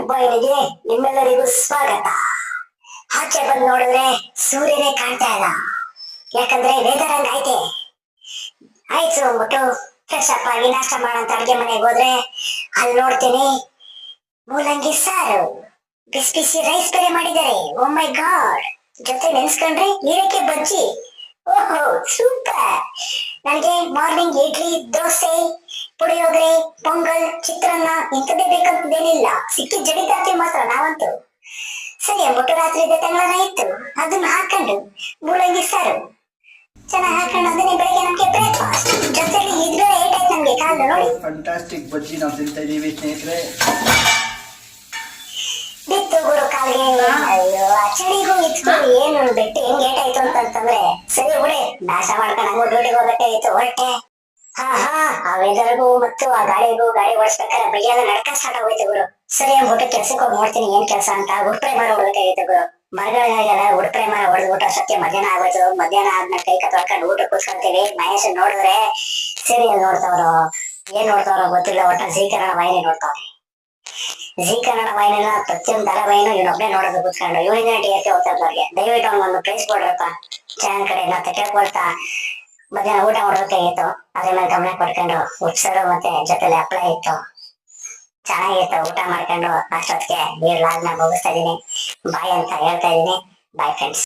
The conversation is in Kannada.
ಬಾಯಿಗೆ ನಿಮ್ಮೆಲ್ಲರಿಗೂ ಸ್ವಾಗತ. ಆಚೆ ಬಂದು ನೋಡಿದ್ರೆ ಸೂರ್ಯನೇ ಕಾಣ್ತಾ ಇಲ್ಲ, ಯಾಕಂದ್ರೆ ವೆದರ್ ಹಂಗೈತೆ. ಆಯ್ತು ಅಂದ್ಬಿಟ್ಟು ಫ್ರೆಶ್ ಅಪ್ ಆಗಿ ನಾಷ್ಟ ಮಾಡೋಂತ ಅಡ್ಗೆ ಮನೆಗೆ ಹೋದ್ರೆ ಅಲ್ಲಿ ನೋಡ್ತೀನಿ ಮೂಲಂಗಿ ಸಾರು, ಬಿಸಿ ಬಿಸಿ ರೈಸ್ ಬೇರೆ ಮಾಡಿದ್ದಾರೆ. ಓ ಮೈ ಗಾಡ್, ಜೊತೆ ನೆನ್ಸ್ಕೊಂಡ್ರೆ ಹೀರೆಕಾಯಿ ಬಜ್ಜಿ. ಓಹೋ ಸೂಪರ್. ನನಗೆ ಮಾರ್ನಿಂಗ್ ಇಡ್ಲಿ, ದೋಸೆ, ಪುಳಿಯೋಗರೆ, ಪೊಂಗಲ್, ಚಿತ್ರಾನ್ನ ಇಂಥದ್ದೇ ಬೇಕಂತದೇನಿಲ್ಲ. ಸಿಕ್ಕಿದ್ ಜಡಿತಾರ್ತೀವಿ ಮಾತ್ರ ನಾವಂತೂ. ಸರಿ ಅಂದ್ಬಿಟ್ಟು ರಾತ್ರಿ ತಂಗಳನ ಇತ್ತು, ಅದನ್ನ ಹಾಕೊಂಡು ಮೂಲಂಗಿ ಸಾರು ಚೆನ್ನಾಗಿ ಹಾಕೊಂಡು ಅದನ್ನೇ ಬೆಳಿಗ್ಗೆ ನಮ್ಗೆ ಬ್ರೇಕ್ಫಾಸ್ಟ್. ಜೊತೆಲಿ ಇದ್ರೆ ಏಟ್ ಆಯ್ತು ನಮ್ಗೆ ಕಾಲು ನೋಡಿ. ಫ್ಯಾಂಟಾಸ್ಟಿಕ್ ಬಜ್ಜಿ ನಾವು ತಿಂತಾ ಇದೀವಿ ಸ್ನೇಹಿತರೆ. ಬಿತ್ತು ಗುರು ಕಾಲ್ಗೆ. ಅಯ್ಯೋ ಆ ಚಳಿಗೂ ಇತ್ತು ಏನು ಬಿಟ್ಟು ಹೆಂಗ್ ಏಟ್ ಆಯ್ತು ಅಂತಂದ್ರೆ ಸರಿ ಬಿಡಿ, ನಾಶ ಮಾಡ್ಕೊಂಡು ಹಂಗು ಡ್ಯೂಟಿಗೆ ಹೋಗ್ಬೇಕಾಗಿತ್ತು. ಹೊರಟೆ ಆ ವೆದರ್ಗೂ ಮತ್ತು ಆ ಗಾಡಿ ಓಡಿಸ್ಬೇಕಾದ್ರೆ ಬೈಯೆಲ್ಲ ನಡ್ಕ ಸ್ಟಾರ್ಟ್ ಆಗೋಯ್ತು ಗುರು. ಸರಿ ಅಂದ್ಬಿಟ್ಟು ಕೆಲ್ಸಕ್ಕೆ ಹೋಗಿ ನೋಡ್ತೀನಿ ಏನ್ ಕೆಲಸ ಅಂತ. ಉಡ್ಪ್ರೆ ಮರ ಹೊಡ್ಬೇಕಾಗಿತ್ತು ಗುರು. ಮರಗಳಿಗೆಲ್ಲ ಉಡ್ಪ್ರೆ ಮರ ಹೊಡೆದ್ಬಿಟ್ಟು ಅಷ್ಟೊತ್ತಿಗೆ ಮಧ್ಯಾಹ್ನ ಆಗೋಯ್ತು. ಮಧ್ಯಾಹ್ನ ಆದ್ಮೇಲೆ ಕೈ ತೊಳ್ಕೊಂಡು ಊಟ ಕೂತ್ಕೊಂತೀವಿ. ಮಹೇಶ್ ನೋಡಿದ್ರೆ ಸೀರಿಯಲ್ ನೋಡ್ತಾವ್ರು, ಏನ್ ನೋಡ್ತಾವ್ರೋ ಗೊತ್ತಿಲ್ಲ, ಒಟ್ಟ ಜೀ ಕನ್ನಡ ವಾಹಿನಿ ನೋಡ್ತಾವ್ರೆ. ಜೀ ಕನ್ನಡ ವಾಹಿನಿನ ಪ್ರತಿಯೊಂದು ಧಾರಾವಾಹಿನೂ ಇವನೊಬ್ಬನೇ ನೋಡೋದು ಕೂತ್ಕೊಂಡು. ಇವನಿಂದ ಟಿಆರ್ಪಿ ಹೋಗ್ತಾ ಇದ್ದವ್ರಿಗೆ ದಯವಿಟ್ಟು ಅವ್ನಿಗೊಂದು ಪ್ಲೇಸ್ ಕೊಡ್ರಪ್ಪ ಚಾನಲ್ ಕಡೆ ನಾ ಕೇಳ್ಕೊಳ್ತಾ. ಮಧ್ಯಾಹ್ನ ಊಟ ಮಾಡ್ಬೇಕಾಗಿತ್ತು, ಅದ್ರ ಮೇಲೆ ಗಮನ ಕೊಡ್ಕೊಂಡು ಉಪ್ಸರು ಮತ್ತೆ ಜೊತೆಲಿ ಹಪ್ಪಳ ಇತ್ತು, ಚೆನ್ನಾಗಿತ್ತು. ಊಟ ಮಾಡ್ಕೊಂಡು ಅಷ್ಟೊತ್ತಿಗೆ ಈ ವ್ಲಾಗ್ನ ಮುಗಿಸ್ತಾ ಇದೀನಿ. ಬಾಯ್ ಅಂತ ಹೇಳ್ತಾ ಇದೀನಿ. Bye friends.